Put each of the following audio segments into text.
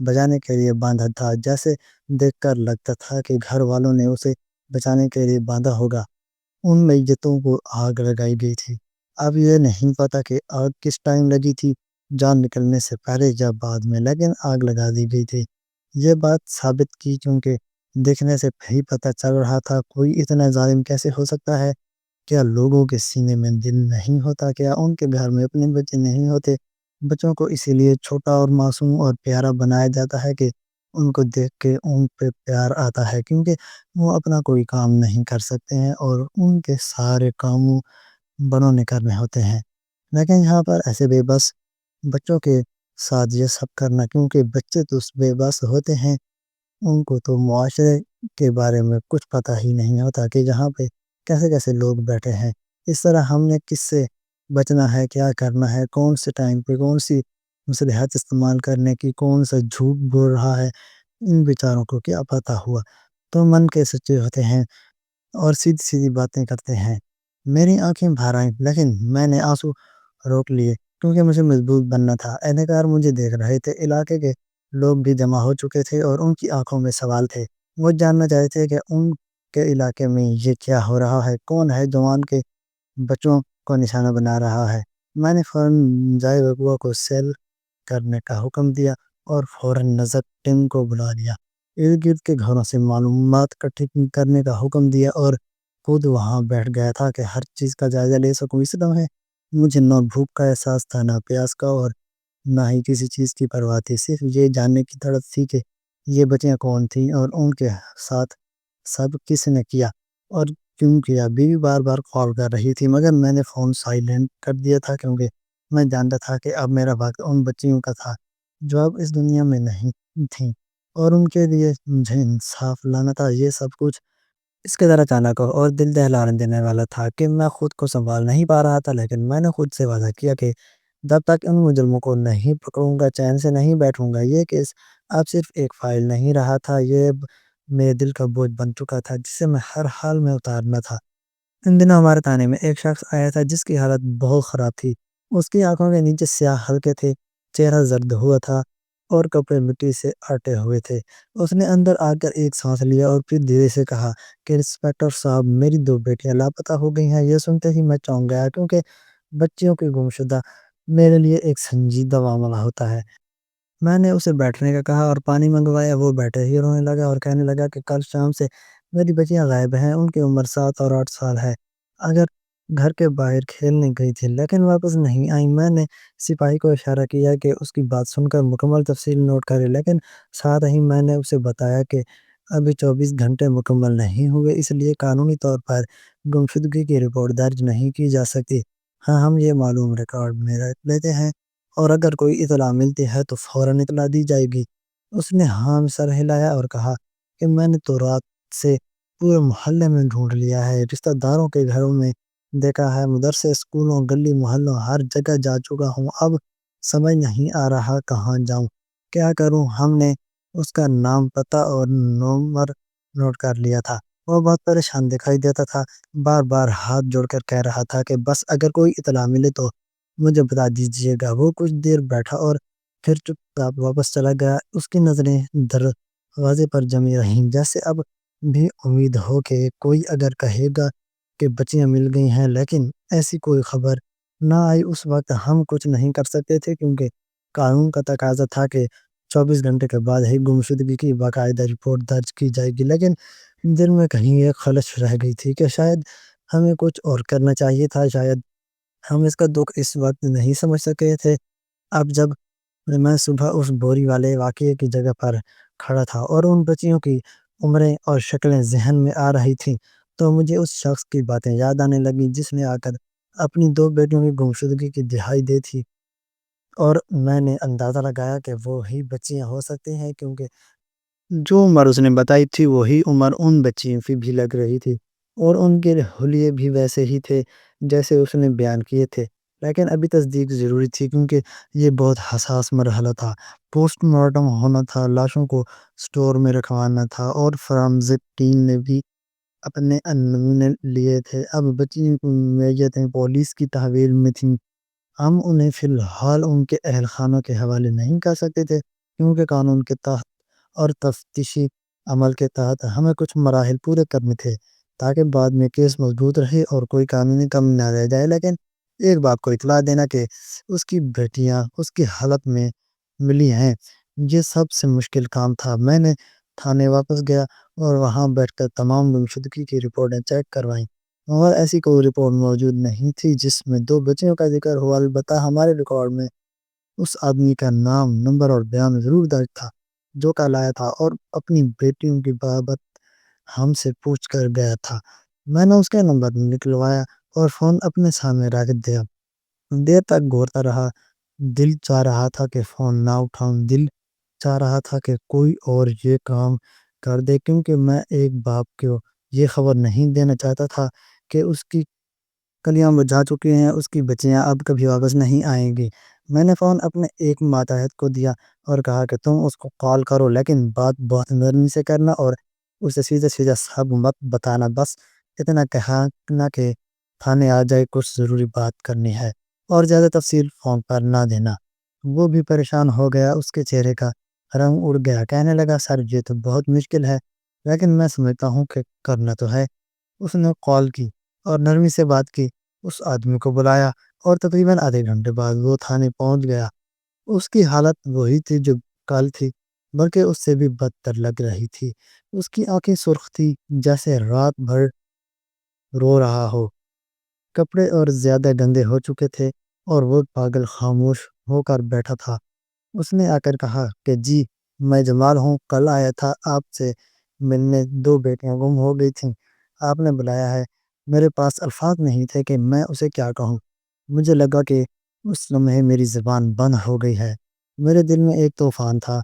بچانے کے لیے باندھا تھا، جیسے دیکھ کر لگتا تھا کہ گھر والوں نے اسے بچانے کے لیے باندھا ہوگا۔ ان میتوں کو آگ لگائی گئی تھی۔ اب یہ نہیں پتا کہ آگ کس ٹائم لگی تھی، جان نکلنے سے پہلے یا بعد میں، لیکن آگ لگا دی گئی تھی۔ یہ بات ثابت کی کیونکہ دیکھنے سے ہی پتہ چل رہا تھا کوئی اتنا ظالم کیسے ہو سکتا ہے۔ کیا لوگوں کے سینے میں دل نہیں ہوتا؟ کیا ان کے گھر میں اپنے بچے نہیں ہوتے؟ بچوں کو اسی لیے چھوٹا اور معصوم اور پیارا بنایا جاتا ہے کہ ان کو دیکھ کے ان پہ پیار آتا ہے، کیونکہ وہ اپنا کوئی کام نہیں کر سکتے ہیں اور ان کے سارے کاموں بڑوں نے کرنے ہوتے ہیں۔ لیکن یہاں پر ایسے بے بس بچوں کے ساتھ یہ سب کرنا، کیونکہ بچے تو بے بس ہوتے ہیں، ان کو تو معاشرے کے بارے میں کچھ پتہ ہی نہیں ہوتا کہ جہاں پہ کیسے کیسے لوگ بیٹھے ہیں۔ اس طرح ہم نے کس سے بچنا ہے، کیا کرنا ہے، کون سے ٹائم پہ کون سی مصلحت استعمال کرنے کی، کون سا جھوٹ بول رہا ہے، ان بیچاروں کو کیا پتہ ہوا؟ تو من کے سچے ہوتے ہیں اور سیدھی سیدھی باتیں کرتے ہیں۔ میری آنکھیں بھر آئیں، لیکن میں نے آنسو روک لیے کیونکہ مجھے مضبوط بننا تھا۔ اہلکار مجھے دیکھ رہے تھے، علاقے کے لوگ بھی جمع ہو چکے تھے اور ان کی آنکھوں میں سوال تھے۔ وہ جاننا چاہتے تھے کہ ان کے علاقے میں یہ کیا ہو رہا ہے، کون ہے جوان کے بچوں کو نشانہ بنا رہا ہے۔ میں نے فوراً جائے وقوع کو سیل کرنے کا حکم دیا اور فوراً نظر ٹیم کو بلا لیا، ارد گرد کے گھروں سے معلومات اکٹھی کرنے کا حکم دیا اور خود وہاں بیٹھ گیا تھا کہ ہر چیز کا جائزہ لے سکوں۔ اس لمحے مجھے نہ بھوک کا احساس تھا، نہ پیاس کا، اور نہ ہی کسی چیز کی پرواہ تھی۔ صرف یہ جاننے کی تڑپ تھی کہ یہ بچیاں کون تھیں اور ان کے ساتھ سب کس نے کیا اور کیوں کیا۔ بیوی بار بار کال کر رہی تھی، مگر میں نے فون سائلنٹ کر دیا تھا کیونکہ میں جانتا تھا کہ اب میرا وقت ان بچیوں کا تھا جو اب اس دنیا میں نہیں تھیں، اور ان کے لیے مجھے انصاف لانا تھا۔ یہ سب کچھ اس کے ذرا اچانک اور دل دہلانے دینے والا تھا کہ میں خود کو سنبھال نہیں پا رہا تھا، لیکن میں نے خود سے وعدہ کیا کہ جب تک ان مجرموں کو نہیں پکڑوں گا چین سے نہیں بیٹھوں گا۔ یہ کیس اب صرف ایک فائل نہیں رہا تھا، یہ میرے دل کا بوجھ بن چکا تھا جسے میں ہر حال میں اتارنا تھا۔ ان دنوں ہمارے تانے میں ایک شخص آیا تھا جس کی حالت بہت خراب تھی۔ اس کی آنکھوں کے نیچے سیاہ حلقے تھے، چہرہ زرد ہوا تھا اور کپڑے مٹی سے آٹے ہوئے تھے۔ اس نے اندر آ کر ایک سانس لیا اور پھر دھیرے سے کہا کہ انسپکٹر صاحب، میری 2 بیٹیاں لاپتہ ہو گئی ہیں۔ یہ سنتے ہی میں چونک گیا کیونکہ بچیوں کی گمشدہ میرے لیے ایک سنجیدہ معاملہ ہوتا ہے۔ میں نے اسے بیٹھنے کا کہا اور پانی منگوایا۔ وہ بیٹھے ہی رونے لگا اور کہنے لگا کہ کل شام سے میری بچیاں غائب ہیں، ان کی عمر 7 اور 8 سال ہے۔ اگر گھر کے باہر کھیلنے گئی تھی لیکن واپس نہیں آئی۔ میں نے سپاہی کو اشارہ کیا کہ اس کی بات سن کر مکمل تفصیل نوٹ کرے، لیکن ساتھ ہی میں نے اسے بتایا کہ ابھی 24 گھنٹے مکمل نہیں ہوئے، اس لیے قانونی طور پر گمشدگی کی رپورٹ درج نہیں کی جا سکتی۔ ہاں، ہم یہ معلوم ریکارڈ میں رکھ لیتے ہیں اور اگر کوئی اطلاع ملتی ہے تو فوراً اطلاع دی جائے گی۔ اس نے ہاں میں سر ہلایا اور کہا کہ میں نے تو رات سے پورے محلے میں ڈھونڈ لیا ہے، رشتہ داروں کے گھروں میں دیکھا ہے، مدرسے، اسکولوں، گلی محلوں، ہر جگہ جا چکا ہوں۔ اب سمجھ نہیں آ رہا کہاں جاؤں، کیا کروں۔ ہم نے اس کا نام، پتہ اور نمبر نوٹ کر لیا تھا۔ وہ بہت پریشان دکھائی دیتا تھا، بار بار ہاتھ جوڑ کر کہہ رہا تھا کہ بس اگر کوئی اطلاع ملے تو مجھے بتا دیجیے گا۔ وہ کچھ دیر بیٹھا اور پھر چپ چاپ واپس چلا گیا۔ اس کی نظریں دروازے پر جمی رہیں، جیسے اب بھی امید ہو کہ کوئی اگر کہے گا کہ بچیاں مل گئی ہیں، لیکن ایسی کوئی خبر نہ آئی۔ اس وقت ہم کچھ نہیں کر سکتے تھے کیونکہ قانون کا تقاضا تھا کہ 24 گھنٹے کے بعد ہی گمشدگی کی باقاعدہ رپورٹ درج کی جائے گی، لیکن دل میں کہیں ایک خلش رہ گئی تھی کہ شاید ہمیں کچھ اور کرنا چاہیے تھا، شاید ہم اس کا دکھ اس وقت نہیں سمجھ سکے تھے۔ اب جب میں صبح اس بوری والے واقعے کی جگہ پر کھڑا تھا اور ان بچیوں کی عمریں اور شکلیں ذہن میں آ رہی تھیں تو مجھے اس شخص کی باتیں یاد آنے لگیں جس نے آ کر اپنی 2 بیٹیوں کی گمشدگی کی دہائی دی تھی، اور میں نے اندازہ لگایا کہ وہی بچیاں ہو سکتی ہیں کیونکہ جو عمر اس نے بتائی تھی وہی عمر ان بچیوں کی بھی لگ رہی تھی اور ان کے حلیے بھی ویسے ہی تھے جیسے اس نے بیان کیے تھے۔ لیکن ابھی تصدیق ضروری تھی کیونکہ یہ بہت حساس مرحلہ تھا۔ پوسٹ مارٹم ہونا تھا، لاشوں کو سٹور میں رکھوانا تھا اور فورنزک ٹیم نے بھی اپنے نمونے لیے تھے۔ اب بچیوں کی میتیں پولیس کی تحویل میں تھیں۔ ہم انہیں فی الحال ان کے اہل خانوں کے حوالے نہیں کر سکتے تھے کیونکہ قانون کے تحت اور تفتیشی عمل کے تحت ہمیں کچھ مراحل پورے کرنے تھے تاکہ بعد میں کیس مضبوط رہے اور کوئی قانونی کم نہ رہ جائے۔ لیکن ایک باپ کو اطلاع دینا کہ اس کی بیٹیاں اس کی حالت میں ملی ہیں، یہ سب سے مشکل کام تھا۔ میں نے تھانے واپس گیا اور وہاں بیٹھ کر تمام گمشدگی کی رپورٹیں چیک کروائیں، مگر ایسی کوئی رپورٹ موجود نہیں تھی جس میں 2 بچیوں کا ذکر ہوا۔ البتہ ہمارے ریکارڈ میں اس آدمی کا نام، نمبر اور بیان ضرور درج تھا جو کل آیا تھا اور اپنی بیٹیوں کی بابت ہم سے پوچھ کر گیا تھا۔ میں نے اس کا نمبر نکلوایا اور فون اپنے سامنے رکھ دیا۔ دیر تک گھورتا رہا، دل چاہ رہا تھا کہ فون نہ اٹھاؤں، دل چاہ رہا تھا کہ کوئی اور یہ کام کر دے، کیونکہ میں ایک باپ کو یہ خبر نہیں دینا چاہتا تھا کہ اس کی کلیاں بجھا چکی ہیں، اس کی بچیاں اب کبھی واپس نہیں آئیں گی۔ میں نے فون اپنے ایک ماتحت کو دیا اور کہا کہ تم اس کو کال کرو، لیکن بات بہت نرمی سے کرنا اور اسے سیدھے سیدھے سب مت بتانا، بس اتنا کہنا کہ تھانے آ جائے، کچھ ضروری بات کرنی ہے، اور زیادہ تفصیل فون پر نہ دینا۔ وہ بھی پریشان ہو گیا، اس کے چہرے کا رنگ اڑ گیا، کہنے لگا سر یہ تو بہت مشکل ہے، لیکن میں سمجھتا ہوں کہ کرنا تو ہے۔ اس نے کال کی اور نرمی سے بات کی، اس آدمی کو بلایا اور تقریباً آدھے گھنٹے بعد وہ تھانے پہنچ گیا۔ اس کی حالت وہی تھی جو کل تھی، بلکہ اس سے بھی بدتر لگ رہی تھی۔ اس کی آنکھیں سرخ تھی جیسے رات بھر رو رہا ہو، کپڑے اور زیادہ گندے ہو چکے تھے اور وہ پاگل خاموش ہو کر بیٹھا تھا۔ اس نے آ کر کہا کہ جی میں جمال ہوں، کل آیا تھا آپ سے ملنے، 2 بیٹیاں گم ہو گئی تھیں، آپ نے بلایا ہے۔ میرے پاس الفاظ نہیں تھے کہ میں اسے کیا کہوں، مجھے لگا کہ اس لمحے میری زبان بند ہو گئی ہے۔ میرے دل میں ایک طوفان تھا،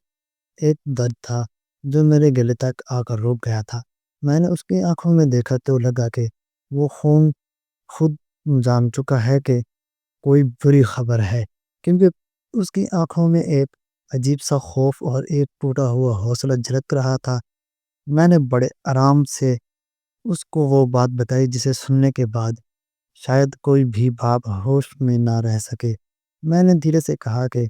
ایک درد تھا جو میرے گلے تک آ کر رک گیا تھا۔ میں نے اس کی آنکھوں میں دیکھا تو لگا کہ وہ خون خود جان چکا ہے کہ کوئی بری خبر ہے، کیونکہ اس کی آنکھوں میں ایک عجیب سا خوف اور ایک ٹوٹا ہوا حوصلہ جھلک رہا تھا۔ میں نے بڑے آرام سے اس کو وہ بات بتائی جسے سننے کے بعد شاید کوئی بھی باپ ہوش میں نہ رہ سکے۔ میں نے دھیرے سے کہا کہ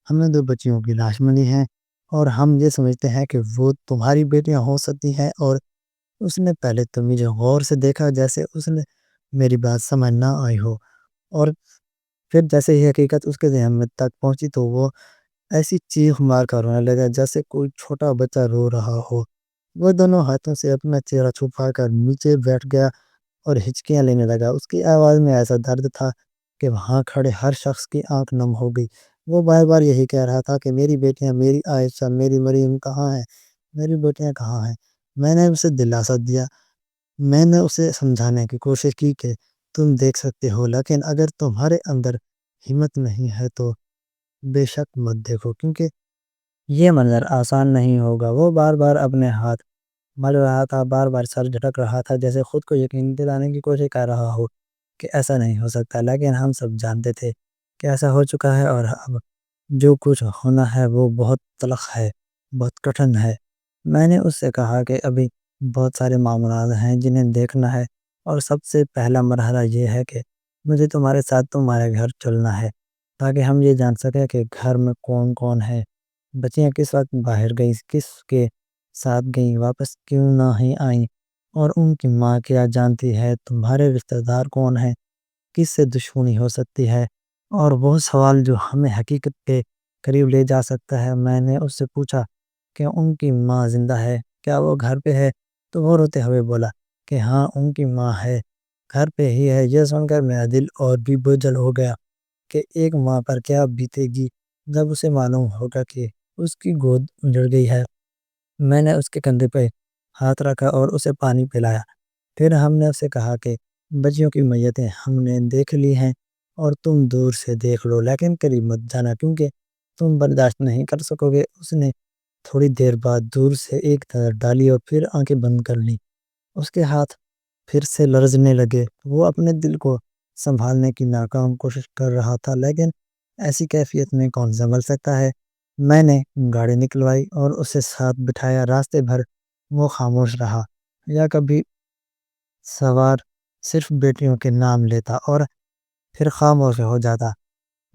ہمیں 2 بچیوں کی لاش ملی ہیں اور ہم یہ سمجھتے ہیں کہ وہ تمہاری بیٹیاں ہو سکتی ہیں۔ اور اس نے پہلے تو مجھے غور سے دیکھا جیسے اس نے میری بات سمجھ نہ آئی ہو، اور پھر جیسے ہی حقیقت اس کے ذہن میں تک پہنچی تو وہ ایسی چیخ مار کر رونے لگا جیسے کوئی چھوٹا بچہ رو رہا ہو۔ وہ دونوں ہاتھوں سے اپنا چہرہ چھپا کر نیچے بیٹھ گیا اور ہچکیاں لینے لگا۔ اس کی آواز میں ایسا درد تھا کہ وہاں کھڑے ہر شخص کی آنکھ نم ہو گئی۔ وہ بار بار یہی کہہ رہا تھا کہ میری بیٹیاں، میری عائشہ، میری مریم کہاں ہیں، میری بیٹیاں کہاں ہیں۔ میں نے اسے دلاسا دیا، میں نے اسے سمجھانے کی کوشش کی کہ تم دیکھ سکتے ہو، لیکن اگر تمہارے اندر ہمت نہیں ہے تو بے شک مت دیکھو، کیونکہ یہ منظر آسان نہیں ہوگا۔ وہ بار بار اپنے ہاتھ مل رہا تھا، بار بار سر جھٹک رہا تھا جیسے خود کو یقین دلانے کی کوشش کر رہا ہو کہ ایسا نہیں ہو سکتا، لیکن ہم سب جانتے تھے کہ ایسا ہو چکا ہے، اور اب جو کچھ ہونا ہے وہ بہت تلخ ہے، بہت کٹھن ہے۔ میں نے اس سے کہا کہ ابھی بہت سارے معاملات ہیں جنہیں دیکھنا ہے، اور سب سے پہلا مرحلہ یہ ہے کہ مجھے تمہارے ساتھ تمہارے گھر چلنا ہے تاکہ ہم یہ جان سکیں کہ گھر میں کون کون ہے، بچیاں کس وقت باہر گئیں، کس کے ساتھ گئیں، واپس کیوں نہ ہی آئیں، اور ان کی ماں کیا جانتی ہے، تمہارے رشتہ دار کون ہیں، کس سے دشمنی ہو سکتی ہے، اور وہ سوال جو ہمیں حقیقت کے قریب لے جا سکتا ہے۔ میں نے اس سے پوچھا کہ ان کی ماں زندہ ہے، کیا وہ گھر پہ ہے؟ تو وہ روتے ہوئے بولا کہ ہاں ان کی ماں ہے، گھر پہ ہی ہے۔ یہ سن کر میرا دل اور بھی بوجھل ہو گیا کہ ایک ماں پر کیا بیتے گی جب اسے معلوم ہوگا کہ اس کی گود اجڑ گئی ہے۔ میں نے اس کے کندھے پہ ہاتھ رکھا اور اسے پانی پلایا، پھر ہم نے اسے کہا کہ بچیوں کی میتیں ہم نے دیکھ لی ہیں اور تم دور سے دیکھ لو، لیکن قریب مت جانا کیونکہ تم برداشت نہیں کر سکو گے۔ اس نے تھوڑی دیر بعد دور سے ایک نظر ڈالی اور پھر آنکھیں بند کر لیں۔ اس کے ہاتھ پھر سے لرزنے لگے، وہ اپنے دل کو سنبھالنے کی ناکام کوشش کر رہا تھا، لیکن ایسی کیفیت میں کون سنبھل سکتا ہے۔ میں نے گاڑی نکلوائی اور اسے ساتھ بٹھایا، راستے بھر وہ خاموش رہا، یا کبھی سوار صرف بیٹیوں کے نام لیتا اور پھر خاموش ہو جاتا۔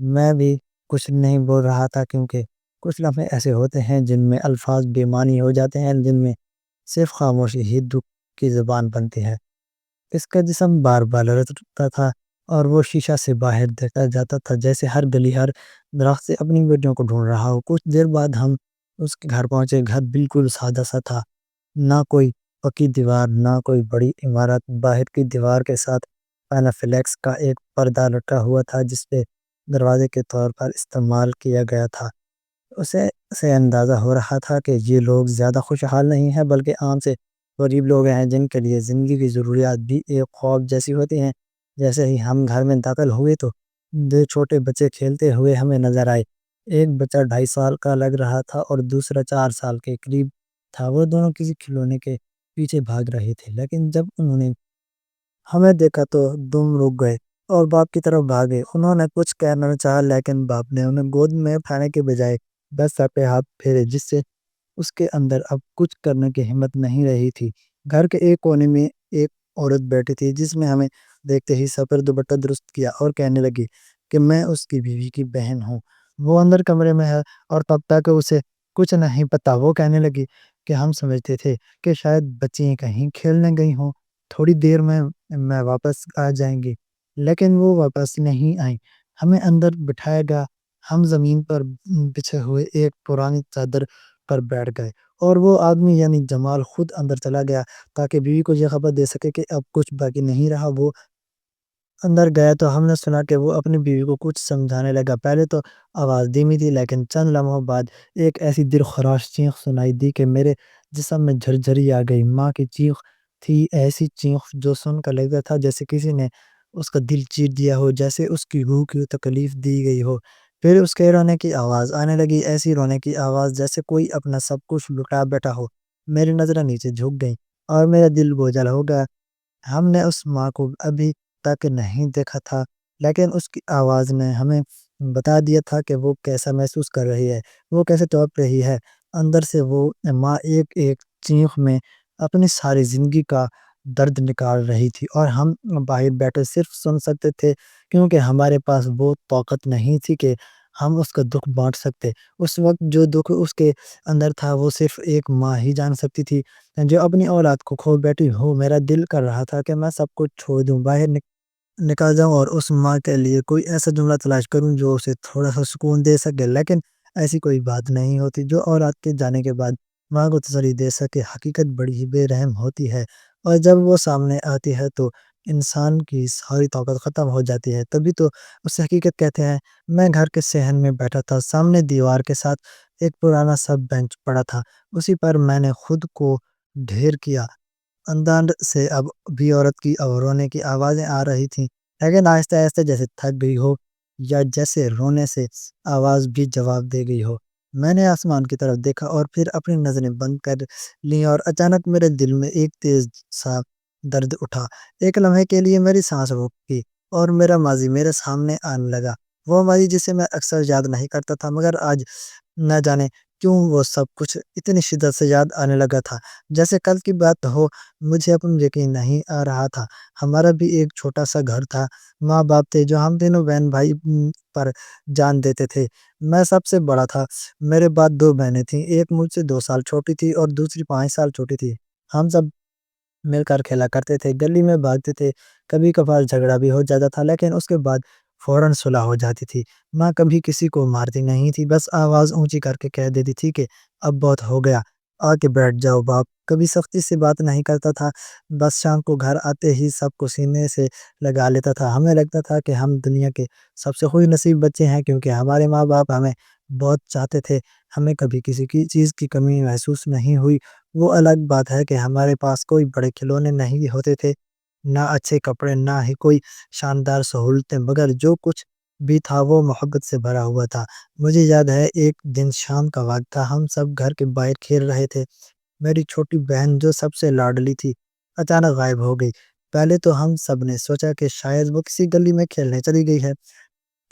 میں بھی کچھ نہیں بول رہا تھا کیونکہ کچھ لمحے ایسے ہوتے ہیں جن میں الفاظ بے معنی ہو جاتے ہیں، جن میں صرف خاموشی ہی دکھ کی زبان بنتی ہے۔ اس کا جسم بار بار لرزتا تھا اور وہ شیشہ سے باہر دیکھا جاتا تھا، جیسے ہر گلی، ہر درخت سے اپنی بیٹیوں کو ڈھونڈ رہا ہو۔ کچھ دیر بعد ہم اس کے گھر پہنچے۔ گھر بالکل سادہ سا تھا، نہ کوئی پکی دیوار، نہ کوئی بڑی عمارت۔ باہر کی دیوار کے ساتھ پینافلیکس کا ایک پردہ لٹکا ہوا تھا جس پہ دروازے کے طور پر استعمال کیا گیا تھا۔ اسے سے اندازہ ہو رہا تھا کہ یہ لوگ زیادہ خوشحال نہیں ہیں، بلکہ عام سے غریب لوگ ہیں جن کے لیے زندگی کی ضروریات بھی ایک خواب جیسی ہوتی ہیں۔ جیسے ہی ہم گھر میں داخل ہوئے تو دو چھوٹے بچے کھیلتے ہوئے ہمیں نظر آئے۔ ایک بچہ 2.5 سال کا لگ رہا تھا اور دوسرا 4 سال کے قریب تھا۔ وہ دونوں کسی کھلونے کے پیچھے بھاگ رہے تھے، لیکن جب انہوں نے ہمیں دیکھا تو دم رک گئے اور باپ کی طرف بھاگے۔ انہوں نے کچھ کہنا چاہا، لیکن باپ نے انہیں گود میں اٹھانے کے بجائے بس سر پہ ہاتھ پھیرے، جس سے اس کے اندر اب کچھ کرنے کی ہمت نہیں رہی تھی۔ گھر کے ایک کونے میں ایک عورت بیٹھی تھی، جس میں ہمیں دیکھتے ہی سفید دوپٹہ درست کیا اور کہنے لگی کہ میں اس کی بیوی کی بہن ہوں، وہ اندر کمرے میں ہے۔ اور تب تک اسے کچھ نہیں پتا۔ وہ کہنے لگی کہ ہم سمجھتے تھے کہ شاید بچیاں کہیں کھیلنے گئی ہوں، تھوڑی دیر میں واپس آ جائیں گی، لیکن وہ واپس نہیں آئیں۔ ہمیں اندر بٹھایا گیا۔ ہم زمین پر بچھے ہوئے ایک پرانی چادر پر بیٹھ گئے اور وہ آدمی یعنی جمال خود اندر چلا گیا تاکہ بیوی کو یہ خبر دے سکے کہ اب کچھ باقی نہیں رہا۔ وہ اندر گیا تو ہم نے سنا کہ وہ اپنی بیوی کو کچھ سمجھانے لگا۔ پہلے تو آواز دھیمی تھی، لیکن چند لمحوں بعد ایک ایسی دل خراش چیخ سنائی دی کہ میرے جسم میں جھرجھری آ گئی۔ ماں کی چیخ تھی، ایسی چیخ جو سن کر لگتا تھا جیسے کسی نے اس کا دل چیر دیا ہو، جیسے اس کی روح کی تکلیف دی گئی ہو۔ پھر اس کے رونے کی آواز آنے لگی، ایسی رونے کی آواز جیسے کوئی اپنا سب کچھ لٹا بیٹھا ہو۔ میری نظریں نیچے جھک گئیں اور میرا دل بوجھل ہو گیا۔ ہم نے اس ماں کو ابھی تک نہیں دیکھا تھا، لیکن اس کی آواز نے ہمیں بتا دیا تھا کہ وہ کیسا محسوس کر رہی ہے، وہ کیسے تڑپ رہی ہے۔ اندر سے وہ ماں ایک ایک چیخ میں اپنی ساری زندگی کا درد نکال رہی تھی، اور ہم باہر بیٹھے صرف سن سکتے تھے، کیونکہ ہمارے پاس وہ طاقت نہیں تھی کہ ہم اس کا دکھ بانٹ سکتے۔ اس وقت جو دکھ اس کے اندر تھا وہ صرف ایک ماں ہی جان سکتی تھی جو اپنی اولاد کو کھو بیٹھی ہو۔ میرا دل کر رہا تھا کہ میں سب کچھ چھوڑ دوں، باہر نکل جاؤں اور اس ماں کے لیے کوئی ایسا جملہ تلاش کروں جو اسے تھوڑا سا سکون دے سکے، لیکن ایسی کوئی بات نہیں ہوتی جو اولاد کے جانے کے بعد ماں کو تسلی دے سکے۔ حقیقت بڑی ہی بے رحم ہوتی ہے، اور جب وہ سامنے آتی ہے تو انسان کی ساری طاقت ختم ہو جاتی ہے۔ تبھی تو اس حقیقت کہتے ہیں۔ میں گھر کے صحن میں بیٹھا تھا، سامنے دیوار کے ساتھ ایک پرانا سا بینچ پڑا تھا، اسی پر میں نے خود کو ڈھیر کیا۔ اندر سے اب بھی عورت کی اور رونے کی آوازیں آ رہی تھیں، لیکن آہستہ آہستہ، جیسے تھک گئی ہو یا جیسے رونے سے آواز بھی جواب دے گئی ہو۔ میں نے آسمان کی طرف دیکھا اور پھر اپنی نظریں بند کر لیں، اور اچانک میرے دل میں ایک تیز سا درد اٹھا۔ ایک لمحے کے لیے میری سانس رک گئی اور میرا ماضی میرے سامنے آنے لگا، وہ ماضی جسے میں اکثر یاد نہیں کرتا تھا، مگر آج نہ جانے کیوں وہ سب کچھ اتنی شدت سے یاد آنے لگا تھا جیسے کل کی بات ہو۔ مجھے اپنا یقین نہیں آ رہا تھا۔ ہمارا بھی ایک چھوٹا سا گھر تھا، ماں باپ تھے جو ہم تینوں بہن بھائی پر جان دیتے تھے۔ میں سب سے بڑا تھا، میرے بعد دو بہنیں تھیں، ایک مجھ سے 2 سال چھوٹی تھی اور دوسری 5 سال چھوٹی تھی۔ ہم سب مل کر کھیلا کرتے تھے، گلی میں بھاگتے تھے، کبھی کبھار جھگڑا بھی ہو جاتا تھا، لیکن اس کے بعد فوراً صلح ہو جاتی تھی۔ ماں کبھی کسی کو مارتی نہیں تھی، بس آواز اونچی کر کے کہہ دیتی تھی کہ اب بہت ہو گیا، آ کے بیٹھ جاؤ۔ باپ کبھی سختی سے بات نہیں کرتا تھا، بس شام کو گھر آتے ہی سب کو سینے سے لگا لیتا تھا۔ ہمیں لگتا تھا کہ ہم دنیا کے سب سے خوش نصیب بچے ہیں، کیونکہ ہمارے ماں باپ ہمیں بہت چاہتے تھے، ہمیں کبھی کسی کی چیز کی کمی محسوس نہیں ہوئی۔ وہ الگ بات ہے کہ ہمارے پاس کوئی بڑے کھلونے نہیں ہوتے تھے، نہ اچھے کپڑے، نہ ہی کوئی شاندار سہولتیں، مگر جو کچھ بھی تھا وہ محبت سے بھرا ہوا تھا۔ مجھے یاد ہے ایک دن شام کا وقت تھا، ہم سب گھر کے باہر کھیل رہے تھے۔ میری چھوٹی بہن جو سب سے لاڈلی تھی اچانک غائب ہو گئی۔ پہلے تو ہم سب نے سوچا کہ شاید وہ کسی گلی میں کھیلنے چلی گئی ہے،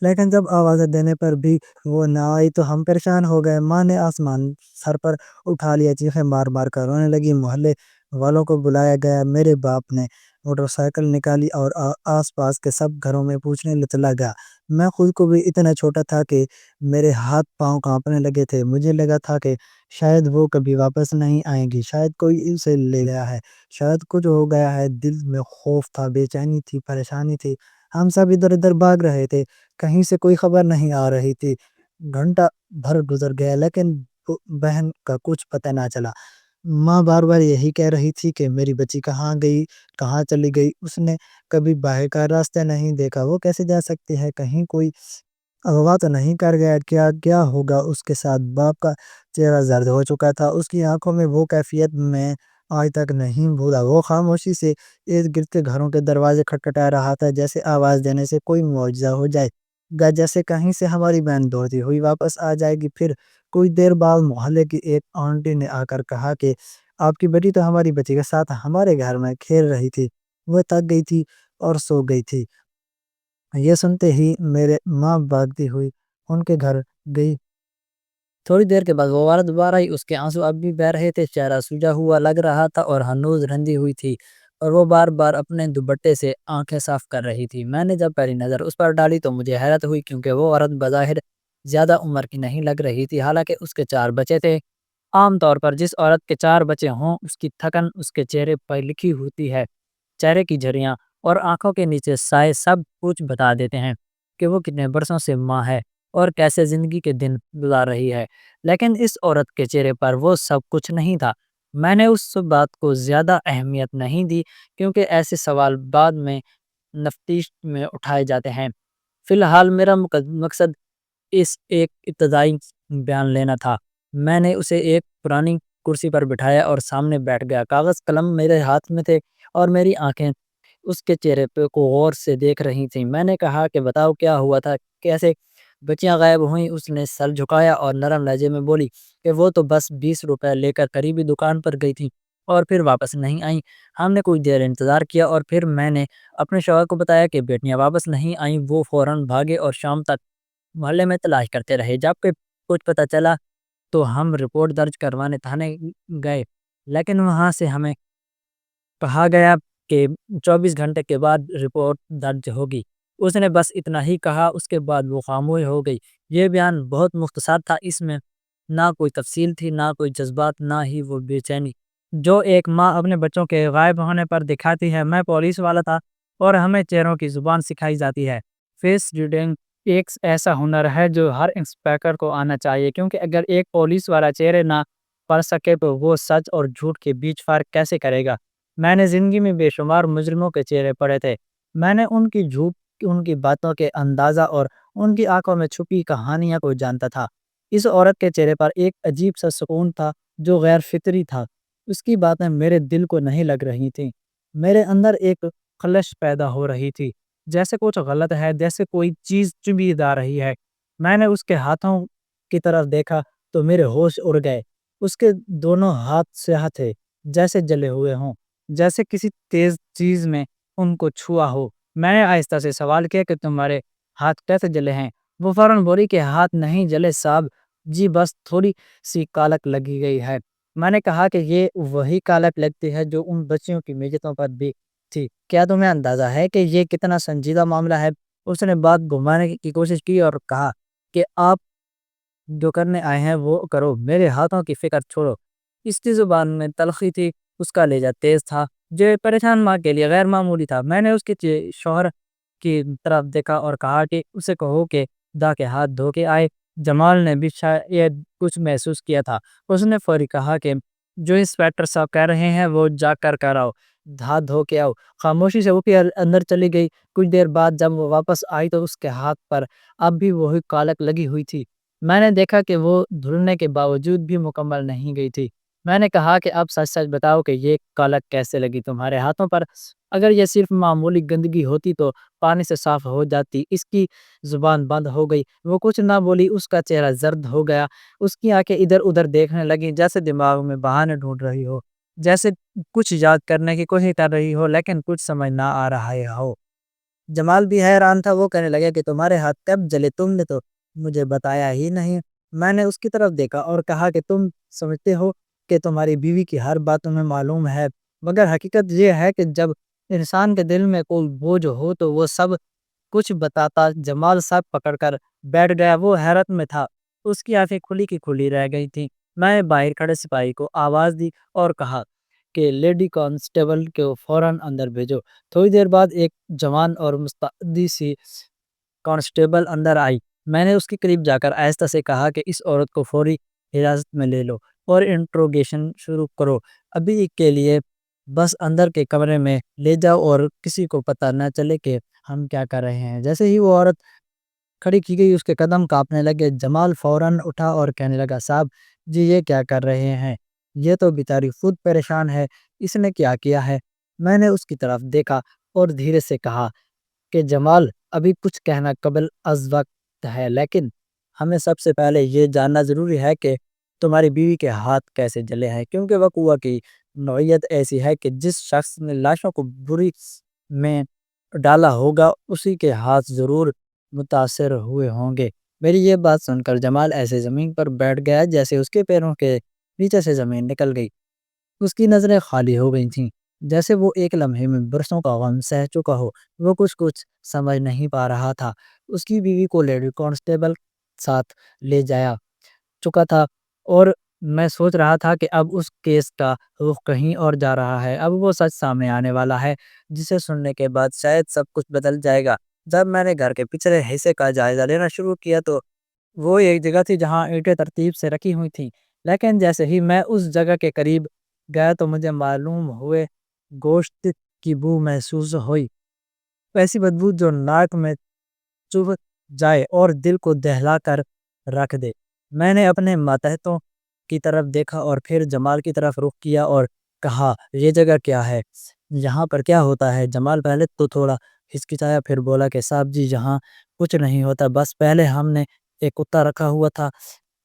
لیکن جب آوازیں دینے پر بھی وہ نہ آئی تو ہم پریشان ہو گئے۔ ماں نے آسمان سر پر اٹھا لیا، چیخیں مار مار کر رونے لگی۔ محلے والوں کو بلایا گیا، میرے باپ نے موٹر سائیکل نکالی اور آس پاس کے سب گھروں میں پوچھنے لگا۔ میں خود کو بھی اتنا چھوٹا تھا کہ میرے ہاتھ پاؤں کانپنے لگے تھے۔ مجھے لگا تھا کہ شاید وہ کبھی واپس نہیں آئیں گی، شاید کوئی اسے لے گیا ہے، شاید کچھ ہو گیا ہے۔ دل میں خوف تھا، بے چینی تھی، پریشانی تھی۔ ہم سب ادھر ادھر بھاگ رہے تھے، کہیں سے کوئی خبر نہیں آ رہی تھی۔ گھنٹہ بھر گزر گیا لیکن بہن کا کچھ پتہ نہ چلا۔ ماں بار بار یہی کہہ رہی تھی کہ میری بچی کہاں گئی، کہاں چلی گئی، اس نے کبھی باہر کا راستہ نہیں دیکھا، وہ کیسے جا سکتی ہے، کہیں کوئی اغوا تو نہیں کر گیا، کیا کیا ہوگا اس کے ساتھ۔ باپ کا چہرہ زرد ہو چکا تھا، اس کی آنکھوں میں وہ کیفیت میں آج تک نہیں بھولا۔ وہ خاموشی سے ارد گرد کے گھروں کے دروازے کھٹکھٹا رہا تھا، جیسے آواز دینے سے کوئی معجزہ ہو جائے گا، جیسے کہیں سے ہماری بہن دوڑتی ہوئی واپس آ جائے گی۔ پھر کچھ دیر بعد محلے کی ایک آنٹی نے آ کر کہا کہ آپ کی بیٹی تو ہماری بچی کے ساتھ ہمارے گھر میں کھیل رہی تھی، وہ تھک گئی تھی اور سو گئی تھی۔ یہ سنتے ہی میرے ماں بھاگتی ہوئی ان کے گھر گئی۔ تھوڑی دیر کے بعد وہ عورت دوبارہ آئی، اس کے آنسو اب بھی بہہ رہے تھے، چہرہ سوجا ہوا لگ رہا تھا اور ہنوز رنجی ہوئی تھی، اور وہ بار بار اپنے دوپٹے سے آنکھیں صاف کر رہی تھی۔ میں نے جب پہلی نظر اس پر ڈالی تو مجھے حیرت ہوئی، کیونکہ وہ عورت بظاہر زیادہ عمر کی نہیں لگ رہی تھی، حالانکہ اس کے 4 بچے تھے۔ عام طور پر جس عورت کے 4 بچے ہوں، اس کی تھکن اس کے چہرے پر لکھی ہوتی ہے۔ چہرے کی جھریاں اور آنکھوں کے نیچے سائے سب کچھ بتا دیتے ہیں کہ وہ کتنے برسوں سے ماں ہے اور کیسے زندگی کے دن گزار رہی ہے۔ لیکن اس عورت کے چہرے پر وہ سب کچھ نہیں تھا۔ میں نے اس بات کو زیادہ اہمیت نہیں دی، کیونکہ ایسے سوال بعد میں تفتیش میں اٹھائے جاتے ہیں۔ فی الحال میرا مقصد اس ایک ابتدائی بیان لینا تھا۔ میں نے اسے ایک پرانی کرسی پر بٹھایا اور سامنے بیٹھ گیا۔ کاغذ قلم میرے ہاتھ میں تھے اور میری آنکھیں اس کے چہرے پہ کو غور سے دیکھ رہی تھیں۔ میں نے کہا کہ بتاؤ کیا ہوا تھا، کیسے بچیاں غائب ہوئیں؟ اس نے سر جھکایا اور نرم لہجے میں بولی کہ وہ تو بس 20 روپے لے کر قریبی دکان پر گئی تھی اور پھر واپس نہیں آئیں۔ ہم نے کچھ دیر انتظار کیا اور پھر میں نے اپنے شوہر کو بتایا کہ بیٹیاں واپس نہیں آئیں۔ وہ فوراً بھاگے اور شام تک محلے میں تلاش کرتے رہے۔ جب کہ کچھ پتہ چلا تو ہم رپورٹ درج کروانے تھانے گئے، لیکن وہاں سے ہمیں کہا گیا کہ 24 گھنٹے کے بعد رپورٹ درج ہوگی۔ اس نے بس اتنا ہی کہا، اس کے بعد وہ خاموش ہو گئی۔ یہ بیان بہت مختصر تھا، اس میں نہ کوئی تفصیل تھی، نہ کوئی جذبات، نہ ہی وہ بے چینی جو ایک ماں اپنے بچوں کے غائب ہونے پر دکھاتی ہے۔ میں پولیس والا تھا اور ہمیں چہروں کی زبان سکھائی جاتی ہے۔ فیس ریڈنگ ایک ایسا ہنر ہے جو ہر انسپیکٹر کو آنا چاہیے، کیونکہ اگر ایک پولیس والا چہرے نہ پڑھ سکے تو وہ سچ اور جھوٹ کے بیچ فرق کیسے کرے گا؟ میں نے زندگی میں بے شمار مجرموں کے چہرے پڑھے تھے۔ میں نے ان کی جھوٹ، ان کی باتوں کے اندازہ اور ان کی آنکھوں میں چھپی کہانیاں کو جانتا تھا۔ اس عورت کے چہرے پر ایک عجیب سا سکون تھا جو غیر فطری تھا۔ اس کی باتیں میرے دل کو نہیں لگ رہی تھیں۔ میرے اندر ایک خلش پیدا ہو رہی تھی، جیسے کچھ غلط ہے، جیسے کوئی چیز چبھید آ رہی ہے۔ میں نے اس کے ہاتھوں کی طرف دیکھا تو میرے ہوش اڑ گئے۔ اس کے دونوں ہاتھ سیاہ تھے، جیسے جلے ہوئے ہوں، جیسے کسی تیز چیز میں ان کو چھوا ہو۔ میں نے آہستہ سے سوال کیا کہ تمہارے ہاتھ کیسے جلے ہیں؟ وہ فوراً بولی کہ ہاتھ نہیں جلے صاحب جی، بس تھوڑی سی کالک لگی گئی ہے۔ میں نے کہا کہ یہ وہی کالک لگتی ہے جو ان بچیوں کی میتوں پر بھی تھی۔ کیا تمہیں اندازہ ہے کہ یہ کتنا سنجیدہ معاملہ ہے؟ اس نے بات گھمانے کی کوشش کی اور کہا کہ آپ جو کرنے آئے ہیں وہ کرو، میرے ہاتھوں کی فکر چھوڑو۔ اس کی زبان میں تلخی تھی، اس کا لہجہ تیز تھا، جو ایک پریشان ماں کے لیے غیر معمولی تھا۔ میں نے اس کے شوہر کی طرف دیکھا اور کہا کہ اسے کہو کہ خدا کے ہاتھ دھو کے آئے۔ جمال نے بھی شاید کچھ محسوس کیا تھا۔ اس نے فوری کہا کہ جو انسپیکٹر صاحب کہہ رہے ہیں وہ جا کر کراؤ، ہاتھ دھو کے آؤ۔ خاموشی سے وہ اندر چلی گئی۔ کچھ دیر بعد جب وہ واپس آئی تو اس کے ہاتھ پر اب بھی وہی کالک لگی ہوئی تھی۔ میں نے دیکھا کہ وہ دھلنے کے باوجود بھی مکمل نہیں گئی تھی۔ میں نے کہا کہ اب سچ سچ بتاؤ کہ یہ کالک کیسے لگی تمہارے ہاتھوں پر؟ اگر یہ صرف معمولی گندگی ہوتی تو پانی سے صاف ہو جاتی۔ اس کی زبان بند ہو گئی، وہ کچھ نہ بولی، اس کا چہرہ زرد ہو گیا، اس کی آنکھیں ادھر ادھر دیکھنے لگیں، جیسے دماغ میں بہانے ڈھونڈ رہی ہو، جیسے کچھ یاد کرنے کی کوشش کر رہی ہو لیکن کچھ سمجھ نہ آ رہا ہو۔ جمال بھی حیران تھا، وہ کہنے لگا کہ تمہارے ہاتھ کب جلے؟ تم نے تو مجھے بتایا ہی نہیں۔ میں نے اس کی طرف دیکھا اور کہا کہ تم سمجھتے ہو کہ تمہاری بیوی کی ہر بات تمہیں معلوم ہے، مگر حقیقت یہ ہے کہ جب انسان کے دل میں کوئی بوجھ ہو تو وہ سب کچھ بتاتا۔ جمال سب پکڑ کر بیٹھ گیا، وہ حیرت میں تھا، اس کی آنکھیں کھلی کی کھلی رہ گئی تھیں۔ میں باہر کھڑے سپاہی کو آواز دی اور کہا کہ لیڈی کانسٹیبل کو فوراً اندر بھیجو۔ تھوڑی دیر بعد ایک جوان اور مستعدی سی کانسٹیبل اندر آئی۔ میں نے اس کے قریب جا کر آہستہ سے کہا کہ اس عورت کو فوری حراست میں لے لو اور انٹروگیشن شروع کرو، ابھی کے لیے بس اندر کے کمرے میں لے جاؤ اور کسی کو پتہ نہ چلے کہ ہم کیا کر رہے ہیں۔ جیسے ہی وہ عورت کھڑی کی گئی اس کے قدم کانپنے لگے۔ جمال فوراً اٹھا اور کہنے لگا، صاحب جی یہ کیا کر رہے ہیں؟ یہ تو بیچاری خود پریشان ہے، اس نے کیا کیا ہے؟ میں نے اس کی طرف دیکھا اور دھیرے سے کہا کہ جمال ابھی کچھ کہنا قبل از وقت ہے، لیکن ہمیں سب سے پہلے یہ جاننا ضروری ہے کہ تمہاری بیوی کے ہاتھ کیسے جلے ہیں، کیونکہ وقوع کی نوعیت ایسی ہے کہ جس شخص نے لاشوں کو بری میں ڈالا ہوگا اسی کے ہاتھ ضرور متاثر ہوئے ہوں گے۔ میری یہ بات سن کر جمال ایسے زمین پر بیٹھ گیا جیسے اس کے پیروں کے نیچے سے زمین نکل گئی، اس کی نظریں خالی ہو گئی تھیں، جیسے وہ ایک لمحے میں برسوں کا غم سہ چکا ہو۔ وہ کچھ سمجھ نہیں پا رہا تھا۔ اس کی بیوی کو لیڈی کانسٹیبل ساتھ لے جایا چکا تھا اور میں سوچ رہا تھا کہ اب اس کیس کا رخ کہیں اور جا رہا ہے، اب وہ سچ سامنے آنے والا ہے جسے سننے کے بعد شاید سب کچھ بدل جائے گا۔ جب میں نے گھر کے پچھلے حصے کا جائزہ لینا شروع کیا تو وہ ایک جگہ تھی جہاں اینٹیں ترتیب سے رکھی ہوئی تھیں، لیکن جیسے ہی میں اس جگہ کے قریب گیا تو مجھے معلوم ہوئے گوشت کی بو محسوس ہوئی، ایسی بدبو جو ناک میں چبھ جائے اور دل کو دہلا کر رکھ دے۔ میں نے اپنے ماتحتوں کی طرف دیکھا اور پھر جمال کی طرف رخ کیا اور کہا، یہ جگہ کیا ہے؟ یہاں پر کیا ہوتا ہے؟ جمال پہلے تو تھوڑا ہچکچایا، پھر بولا کہ صاحب جی یہاں کچھ نہیں ہوتا، بس پہلے ہم نے ایک کتا رکھا ہوا تھا،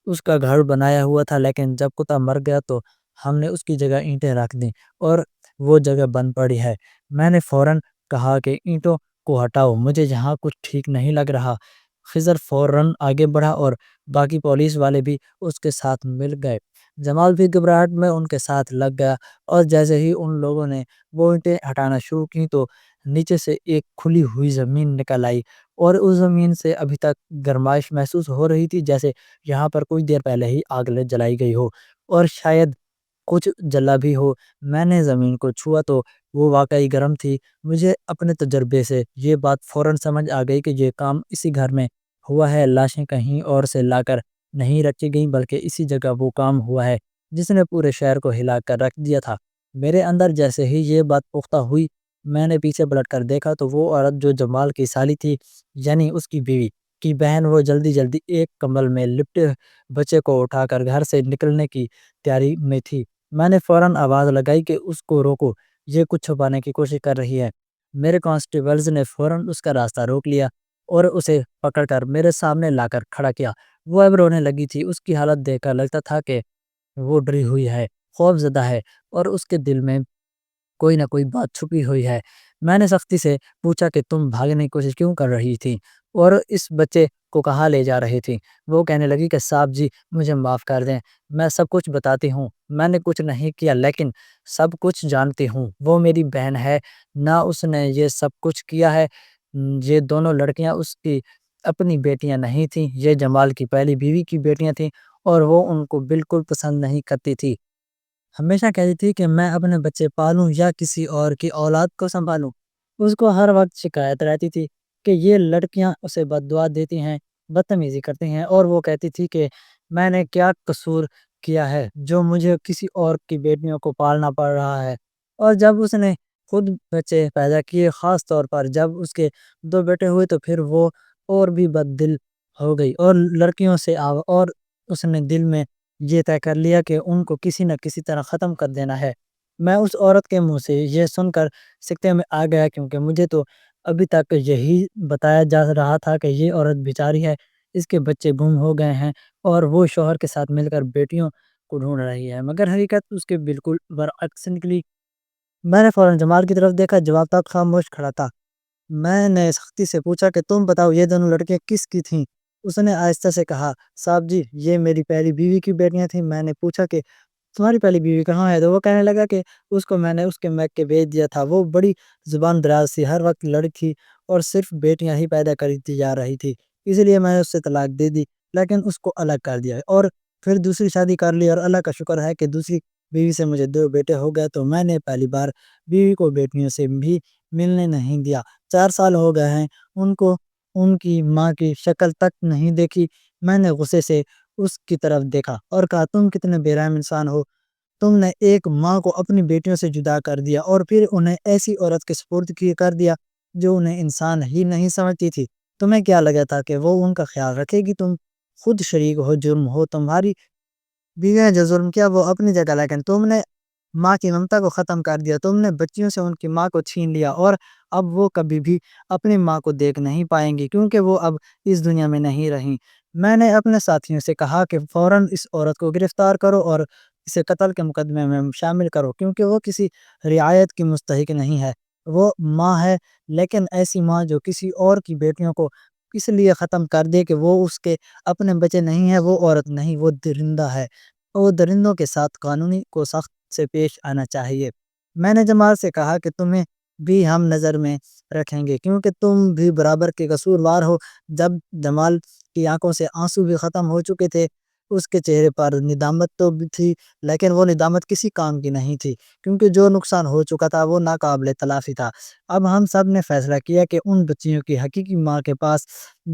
اس کا گھر بنایا ہوا تھا، لیکن جب کتا مر گیا تو ہم نے اس کی جگہ اینٹیں رکھ دیں اور وہ جگہ بند پڑی ہے۔ میں نے فوراً کہا کہ اینٹوں کو ہٹاؤ، مجھے یہاں کچھ ٹھیک نہیں لگ رہا۔ خضر فوراً آگے بڑھا اور باقی پولیس والے بھی اس کے ساتھ مل گئے۔ جمال بھی گھبراہٹ میں ان کے ساتھ لگ گیا اور جیسے ہی ان لوگوں نے وہ اینٹیں ہٹانا شروع کی تو نیچے سے ایک کھلی ہوئی زمین نکل آئی اور اس زمین سے ابھی تک گرمائش محسوس ہو رہی تھی، جیسے یہاں پر کوئی دیر پہلے ہی آگ جلائی گئی ہو اور شاید کچھ جلا بھی ہو۔ میں نے زمین کو چھوا تو وہ واقعی گرم تھی۔ مجھے اپنے تجربے سے یہ بات فوراً سمجھ آ گئی کہ یہ کام اسی گھر میں ہوا ہے، لاشیں کہیں اور سے لا کر نہیں رکھی گئیں بلکہ اسی جگہ وہ کام ہوا ہے جس نے پورے شہر کو ہلا کر رکھ دیا تھا۔ میرے اندر جیسے ہی یہ بات پختہ ہوئی میں نے پیچھے پلٹ کر دیکھا تو وہ عورت جو جمال کی سالی تھی، یعنی اس کی بیوی کی بہن، وہ جلدی جلدی ایک کمبل میں لپٹے بچے کو اٹھا کر گھر سے نکلنے کی تیاری میں تھی۔ میں نے فوراً آواز لگائی کہ اس کو روکو، یہ کچھ چھپانے کی کوشش کر رہی ہے۔ میرے کانسٹیبلز نے فوراً اس کا راستہ روک لیا اور اسے پکڑ کر میرے سامنے لا کر کھڑا کیا۔ وہ اب رونے لگی تھی، اس کی حالت دیکھ کر لگتا تھا کہ وہ ڈری ہوئی ہے، خوف زدہ ہے اور اس کے دل میں کوئی نہ کوئی بات چھپی ہوئی ہے۔ میں نے سختی سے پوچھا کہ تم بھاگنے کی کوشش کیوں کر رہی تھی اور اس بچے کو کہاں لے جا رہی تھی؟ وہ کہنے لگی کہ صاحب جی مجھے معاف کر دیں، میں سب کچھ بتاتی ہوں، میں نے کچھ نہیں کیا لیکن سب کچھ جانتی ہوں۔ وہ میری بہن ہے، نہ اس نے یہ سب کچھ کیا ہے، یہ دونوں لڑکیاں اس کی اپنی بیٹیاں نہیں تھیں، یہ جمال کی پہلی بیوی کی بیٹیاں تھیں اور وہ ان کو بالکل پسند نہیں کرتی تھی۔ ہمیشہ کہتی تھی کہ میں اپنے بچے پالوں یا کسی اور کی اولاد کو سنبھالوں۔ اس کو ہر وقت شکایت رہتی تھی کہ یہ لڑکیاں اسے بد دعا دیتی ہیں، بدتمیزی کرتی ہیں، اور وہ کہتی تھی کہ میں نے کیا قصور کیا ہے جو مجھے کسی اور کی بیٹیوں کو پالنا پڑ رہا ہے۔ اور جب اس نے خود بچے پیدا کیے، خاص طور پر جب اس کے دو بیٹے ہوئے، تو پھر وہ اور بھی بد دل ہو گئی اور لڑکیوں سے اور اس نے دل میں یہ طے کر لیا کہ ان کو کسی نہ کسی طرح ختم کر دینا ہے۔ میں اس عورت کے منہ سے یہ سن کر سکتے میں آ گیا، کیونکہ مجھے تو ابھی تک یہی بتایا جا رہا تھا کہ یہ عورت بیچاری ہے، اس کے بچے گم ہو گئے ہیں اور وہ شوہر کے ساتھ مل کر بیٹیوں کو ڈھونڈ رہی ہے، مگر حقیقت اس کے بالکل برعکس نکلی۔ میں نے فوراً جمال کی طرف دیکھا، جواب تک خاموش کھڑا تھا۔ میں نے سختی سے پوچھا کہ تم بتاؤ یہ دونوں لڑکیاں کس کی تھیں؟ اس نے آہستہ سے کہا، صاحب جی یہ میری پہلی بیوی کی بیٹیاں تھیں۔ میں نے پوچھا کہ تمہاری پہلی بیوی کہاں ہے؟ تو وہ کہنے لگا کہ اس کو میں نے اس کے میک کے بھیج دیا تھا، وہ بڑی زبان دراز تھی، ہر وقت لڑکی تھی اور صرف بیٹیاں ہی پیدا کرتی جا رہی تھی، اس لیے میں نے اس سے طلاق دے دی، لیکن اس کو الگ کر دیا اور پھر دوسری شادی کر لی، اور اللہ کا شکر ہے کہ دوسری بیوی سے مجھے 2 بیٹے ہو گئے، تو میں نے پہلی بار بیوی کو بیٹیوں سے بھی ملنے نہیں دیا۔ 4 سال ہو گئے ہیں ان کو ان کی ماں کی شکل تک نہیں دیکھی۔ میں نے غصے سے اس کی طرف دیکھا اور کہا تم کتنے بے رحم انسان ہو، تم نے ایک ماں کو اپنی بیٹیوں سے جدا کر دیا اور پھر انہیں ایسی عورت کے سپرد کر دیا جو انہیں انسان ہی نہیں سمجھتی تھی۔ تمہیں کیا لگا تھا کہ وہ ان کا خیال رکھے گی؟ تم خود شریک ہو جرم ہو، تمہاری بیوی نے جو ظلم کیا وہ اپنی جگہ، لیکن تم نے ماں کی ممتا کو ختم کر دیا، تم نے بچیوں سے ان کی ماں کو چھین لیا اور اب وہ کبھی بھی اپنی ماں کو دیکھ نہیں پائیں گی کیونکہ وہ اب اس دنیا میں نہیں رہیں۔ میں نے اپنے ساتھیوں سے کہا کہ فوراً اس عورت کو گرفتار کرو اور اسے قتل کے مقدمے میں شامل کرو کیونکہ وہ کسی رعایت کی مستحق نہیں ہے، وہ ماں ہے، لیکن ایسی ماں جو کسی اور کی بیٹیوں کو اس لیے ختم کر دے کہ وہ اس کے اپنے بچے نہیں ہے، وہ عورت نہیں، وہ درندہ ہے، وہ درندوں کے ساتھ قانونی کو سخت سے پیش آنا چاہیے۔ میں نے جمال سے کہا کہ تمہیں بھی ہم نظر میں رکھیں گے کیونکہ تم بھی برابر کے قصوروار ہو۔ جب جمال کی آنکھوں سے آنسو بھی ختم ہو چکے تھے، اس کے چہرے پر ندامت تو بھی تھی، لیکن وہ ندامت کسی کام کی نہیں تھی کیونکہ جو نقصان ہو چکا تھا وہ ناقابل تلافی تھا۔ اب ہم سب نے فیصلہ کیا کہ ان بچیوں کی حقیقی ماں کے پاس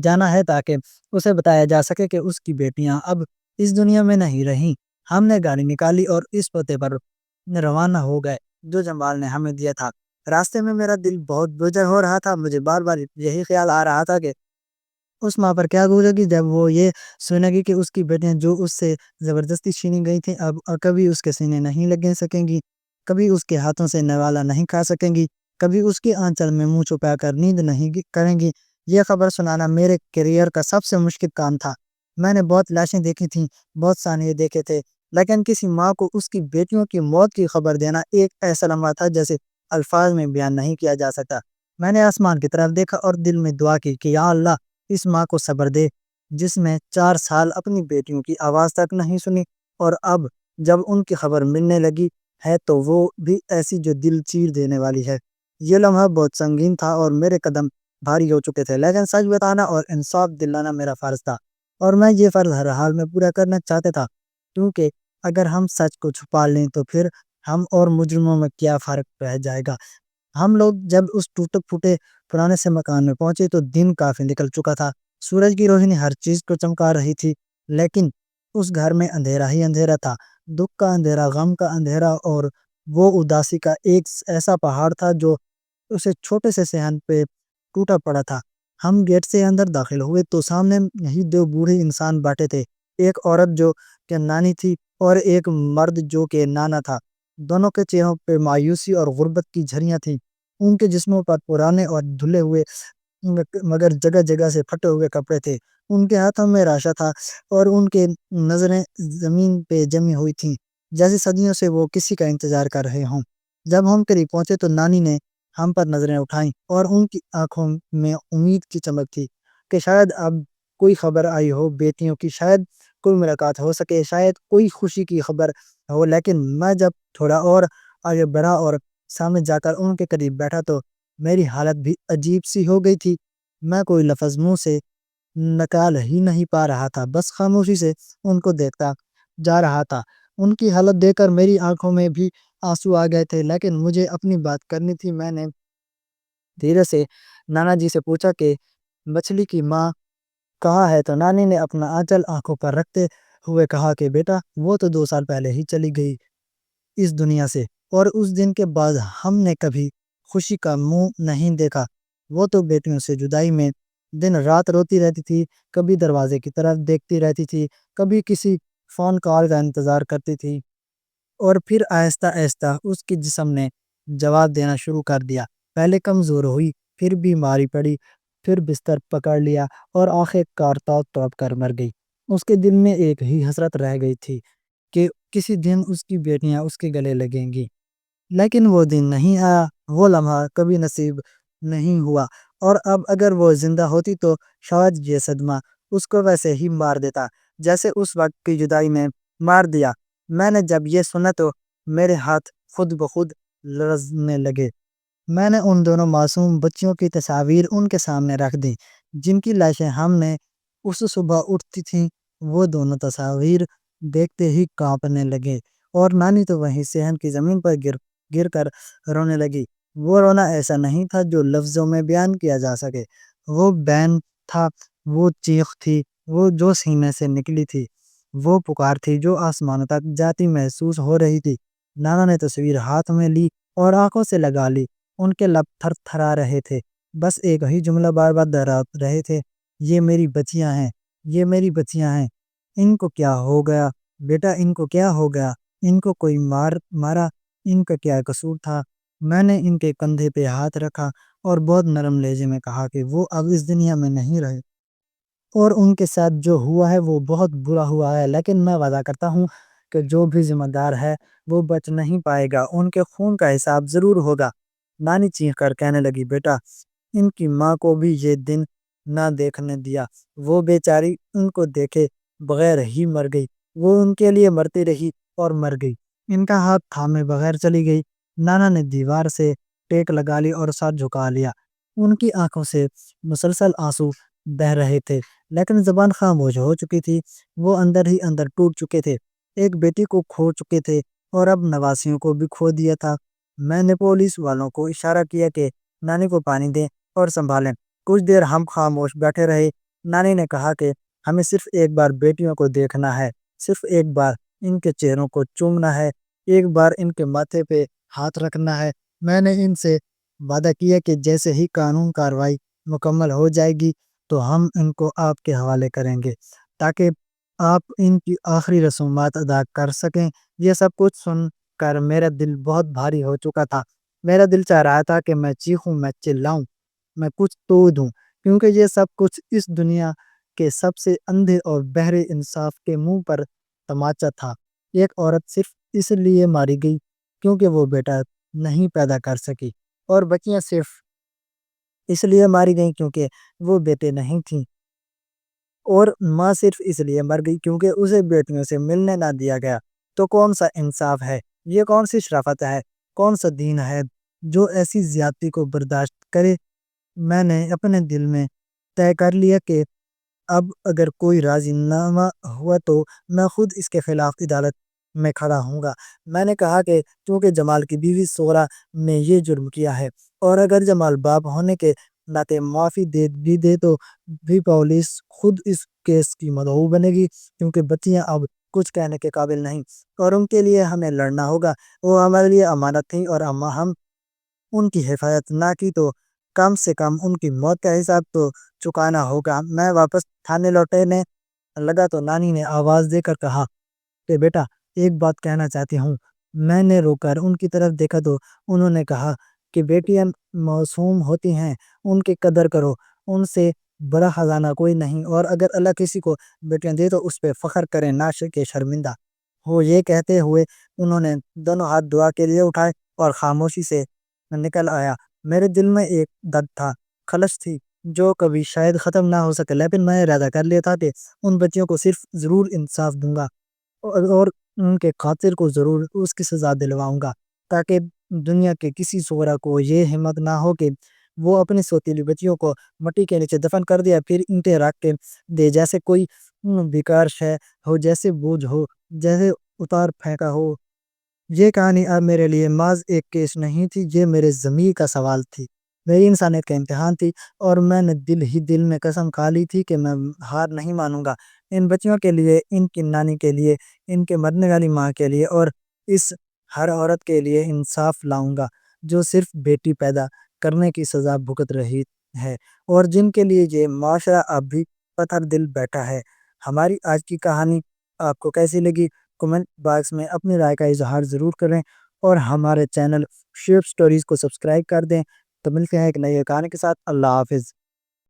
جانا ہے تاکہ اسے بتایا جا سکے کہ اس کی بیٹیاں اب اس دنیا میں نہیں رہیں۔ ہم نے گاڑی نکالی اور اس پتے پر روانہ ہو گئے جو جمال نے ہمیں دیا تھا۔ راستے میں میرا دل بہت بوجھل ہو رہا تھا، مجھے بار بار یہی خیال آ رہا تھا کہ اس ماں پر کیا گزرے گی جب وہ یہ سنے گی کہ اس کی بیٹیاں جو اس سے زبردستی چھینی گئی تھیں اب کبھی اس کے سینے نہیں لگے سکیں گی، کبھی اس کے ہاتھوں سے نوالا نہیں کھا سکیں گی، کبھی اس کی آنچل میں منہ چھپا کر نیند نہیں کریں گی۔ یہ خبر سنانا میرے کیریئر کا سب سے مشکل کام تھا۔ میں نے بہت لاشیں دیکھی تھیں، بہت سانحے دیکھے تھے، لیکن کسی ماں کو اس کی بیٹیوں کی موت کی خبر دینا ایک ایسا لمحہ تھا جیسے الفاظ میں بیان نہیں کیا جا سکتا۔ میں نے آسمان کی طرف دیکھا اور دل میں دعا کی کہ یا اللہ اس ماں کو صبر دے جس میں 4 سال اپنی بیٹیوں کی آواز تک نہیں سنی، اور اب جب ان کی خبر ملنے لگی ہے تو وہ بھی ایسی جو دل چیر دینے والی ہے۔ یہ لمحہ بہت سنگین تھا اور میرے قدم بھاری ہو چکے تھے، لیکن سچ بتانا اور انصاف دلانا میرا فرض تھا اور میں یہ فرض ہر حال میں پورا کرنا چاہتا تھا کیونکہ اگر ہم سچ کو چھپا لیں تو پھر ہم اور مجرموں میں کیا فرق رہ جائے گا۔ ہم لوگ جب اس ٹوٹے پھوٹے پرانے سے مکان میں پہنچے تو دن کافی نکل چکا تھا، سورج کی روشنی ہر چیز کو چمکا رہی تھی، لیکن اس گھر میں اندھیرا ہی اندھیرا تھا، دکھ کا اندھیرا، غم کا اندھیرا اور وہ اداسی کا ایک ایسا پہاڑ تھا جو اسے چھوٹے سے صحن پہ ٹوٹا پڑا تھا۔ ہم گیٹ سے اندر داخل ہوئے تو سامنے ہی 2 بوڑھے انسان بیٹھے تھے، ایک عورت جو کہ نانی تھی اور ایک مرد جو کہ نانا تھا۔ دونوں کے چہروں پہ مایوسی اور غربت کی جھریاں تھیں، ان کے جسموں پر پرانے اور دھلے ہوئے مگر جگہ جگہ سے پھٹے ہوئے کپڑے تھے، ان کے ہاتھوں میں راشا تھا اور ان کے نظریں زمین پہ جمی ہوئی تھیں جیسے صدیوں سے وہ کسی کا انتظار کر رہے ہوں۔ جب ہم قریب پہنچے تو نانی نے ہم پر نظریں اٹھائیں اور ان کی آنکھوں میں امید کی چمک تھی کہ شاید اب کوئی خبر آئی ہو بیٹیوں کی، شاید کوئی ملاقات ہو سکے، شاید کوئی خوشی کی خبر ہو۔ لیکن میں جب تھوڑا اور آگے بڑھا اور سامنے جا کر ان کے قریب بیٹھا تو میری حالت بھی عجیب سی ہو گئی تھی۔ میں کوئی لفظ منہ سے نکال ہی نہیں پا رہا تھا، بس خاموشی سے ان کو دیکھتا جا رہا تھا۔ ان کی حالت دیکھ کر میری آنکھوں میں بھی آنسو آ گئے تھے، لیکن مجھے اپنی بات کرنی تھی۔ میں نے دھیرے سے نانا جی سے پوچھا کہ مچھلی کی ماں کہاں ہے؟ تو نانی نے اپنا آنچل آنکھوں پر رکھتے ہوئے کہا کہ بیٹا وہ تو 2 سال پہلے ہی چلی گئی اس دنیا سے، اور اس دن کے بعد ہم نے کبھی خوشی کا منہ نہیں دیکھا۔ وہ تو بیٹیوں سے جدائی میں دن رات روتی رہتی تھی، کبھی دروازے کی طرف دیکھتی رہتی تھی، کبھی کسی فون کال کا انتظار کرتی تھی، اور پھر آہستہ آہستہ اس کی جسم نے جواب دینا شروع کر دیا۔ پہلے کمزور ہوئی، پھر بیماری پڑی، پھر بستر پکڑ لیا اور آخر کار تڑپ کر مر گئی۔ اس کے دل میں ایک ہی حسرت رہ گئی تھی کہ کسی دن اس کی بیٹیاں اس کے گلے لگیں گی، لیکن وہ دن نہیں آیا، وہ لمحہ کبھی نصیب نہیں ہوا، اور اب اگر وہ زندہ ہوتی تو شاید یہ صدمہ اس کو ویسے ہی مار دیتا جیسے اس وقت کی جدائی میں مار دیا۔ میں نے جب یہ سنا تو میرے ہاتھ خود بخود لرزنے لگے۔ میں نے ان دونوں معصوم بچیوں کی تصاویر ان کے سامنے رکھ دی جن کی لاشیں ہم نے اس صبح اٹھتی تھیں۔ وہ دونوں تصاویر دیکھتے ہی کانپنے لگے اور نانی تو وہیں صحن کی زمین پر گر کر رونے لگی۔ وہ رونا ایسا نہیں تھا جو لفظوں میں بیان کیا جا سکے، وہ بین تھا، وہ چیخ تھی وہ جو سینے سے نکلی تھی، وہ پکار تھی جو آسمان تک جاتی محسوس ہو رہی تھی۔ نانا نے تصویر ہاتھ میں لی اور آنکھوں سے لگا لی۔ ان کے لب تھر تھرا رہے تھے، بس ایک ہی جملہ بار بار دہرا رہے تھے، یہ میری بچیاں ہیں، یہ میری بچیاں ہیں۔ ان کو کیا ہو گیا بیٹا، ان کو کیا ہو گیا؟ ان کو کوئی مارا؟ ان کا کیا قصور تھا؟ میں نے ان کے کندھے پہ ہاتھ رکھا اور بہت نرم لہجے میں کہا کہ وہ اب اس دنیا میں نہیں رہے اور ان کے ساتھ جو ہوا ہے وہ بہت برا ہوا ہے، لیکن میں وعدہ کرتا ہوں کہ جو بھی ذمہ دار ہے وہ بچ نہیں پائے گا، ان کے خون کا حساب ضرور ہوگا۔ نانی چیخ کر کہنے لگی، بیٹا ان کی ماں کو بھی یہ دن نہ دیکھنے دیا، وہ بیچاری ان کو دیکھے بغیر ہی مر گئی، وہ ان کے لیے مرتی رہی اور مر گئی۔ ان کا ہاتھ تھامے بغیر چلی گئی۔ نانا نے دیوار سے ٹیک لگا لی اور سر جھکا لیا۔ ان کی آنکھوں سے مسلسل آنسو بہہ رہے تھے لیکن زبان خاموش ہو چکی تھی، وہ اندر ہی اندر ٹوٹ چکے تھے۔ ایک بیٹی کو کھو چکے تھے اور اب نواسیوں کو بھی کھو دیا تھا۔ میں نے پولیس والوں کو اشارہ کیا کہ نانی کو پانی دیں اور سنبھالیں۔ کچھ دیر ہم خاموش بیٹھے رہے۔ نانی نے کہا کہ ہمیں صرف ایک بار بیٹیوں کو دیکھنا ہے، صرف ایک بار ان کے چہروں کو چومنا ہے، ایک بار ان کے ماتھے پہ ہاتھ رکھنا ہے۔ میں نے ان سے وعدہ کیا کہ جیسے ہی قانون کارروائی مکمل ہو جائے گی تو ہم ان کو آپ کے حوالے کریں گے تاکہ آپ ان کی آخری رسومات ادا کر سکیں۔ یہ سب کچھ سن کر میرا دل بہت بھاری ہو چکا تھا۔ میرا دل چاہ رہا تھا کہ میں چیخوں، میں چلاؤں، میں کچھ توڑ دوں، کیونکہ یہ سب کچھ اس دنیا کے سب سے اندھے اور بہرے انصاف کے منہ پر تماچا تھا۔ ایک عورت صرف اس لیے ماری گئی کیونکہ وہ بیٹا نہیں پیدا کر سکی، اور بچیاں صرف اس لیے ماری گئیں کیونکہ وہ بیٹے نہیں تھیں، اور ماں صرف اس لیے مر گئی کیونکہ اسے بیٹیوں سے ملنے نہ دیا گیا۔ تو کون سا انصاف ہے یہ؟ کون سی شرافت ہے؟ کون سا دین ہے جو ایسی زیادتی کو برداشت کرے؟ میں نے اپنے دل میں طے کر لیا کہ اب اگر کوئی راضی نہ ہوا تو میں خود اس کے خلاف عدالت میں کھڑا ہوں گا۔ میں نے کہا کہ چونکہ جمال کی بیوی سورا نے یہ جرم کیا ہے اور اگر جمال باپ ہونے کے ناطے معافی بھی دے تو بھی پولیس خود اس کیس کی مدعو بنے گی، کیونکہ بچیاں اب کچھ کہنے کے قابل نہیں اور ان کے لیے ہمیں لڑنا ہوگا۔ وہ ہمارے لیے امانت تھی اور ہم ان کی حفاظت نہ کی تو کم سے کم ان کی موت کا حساب تو چکانا ہوگا۔ میں واپس تھانے لوٹنے لگا تو نانی نے آواز دے کر کہا کہ بیٹا ایک بات کہنا چاہتی ہوں۔ میں نے رو کر ان کی طرف دیکھا تو انہوں نے کہا کہ بیٹیاں معصوم ہوتی ہیں، ان کی قدر کرو، ان سے بڑا خزانہ کوئی نہیں، اور اگر اللہ کسی کو بیٹیاں دے تو اس پہ فخر کریں، نہ کہ شرمندہ ہو۔ یہ کہتے ہوئے انہوں نے دونوں ہاتھ دعا کے لیے اٹھائے اور خاموشی سے نکل آیا۔ میرے دل میں ایک درد تھا، خلش تھی جو کبھی شاید ختم نہ ہو سکے، لیکن میں ارادہ کر لیا تھا کہ ان بچیوں کو صرف ضرور انصاف دوں گا اور ان کے قاتل کو ضرور اس کی سزا دلواؤں گا، تاکہ دنیا کے کسی سورا کو یہ ہمت نہ ہو کہ وہ اپنی سوتیلی بچیوں کو مٹی کے نیچے دفن کر دیا پھر اینٹیں رکھ کے دے جیسے کوئی بیکار شے ہو، جیسے بوجھ ہو، جیسے اتار پھینکا ہو۔ یہ کہانی اب میرے لیے محض ایک کیس نہیں تھی، یہ میرے ضمیر کا سوال تھی، میری انسانیت کا امتحان تھی، اور میں نے دل ہی دل میں قسم کھا لی تھی کہ میں ہار نہیں مانوں گا۔ ان بچیوں کے لیے، ان کی نانی کے لیے، ان کے مرنے والی ماں کے لیے اور اس ہر عورت کے لیے انصاف لاؤں گا جو صرف بیٹی پیدا کرنے کی سزا بھگت رہی ہے اور جن کے لیے یہ معاشرہ اب بھی پتھر دل بیٹھا ہے۔ ہماری آج کی کہانی آپ کو کیسی لگی؟ کمنٹ باکس میں اپنی رائے کا اظہار ضرور کریں اور ہمارے چینل شیپ سٹوریز کو سبسکرائب کر دیں۔ تو ملتے ہیں ایک نئی کہانی کے ساتھ۔ اللہ حافظ۔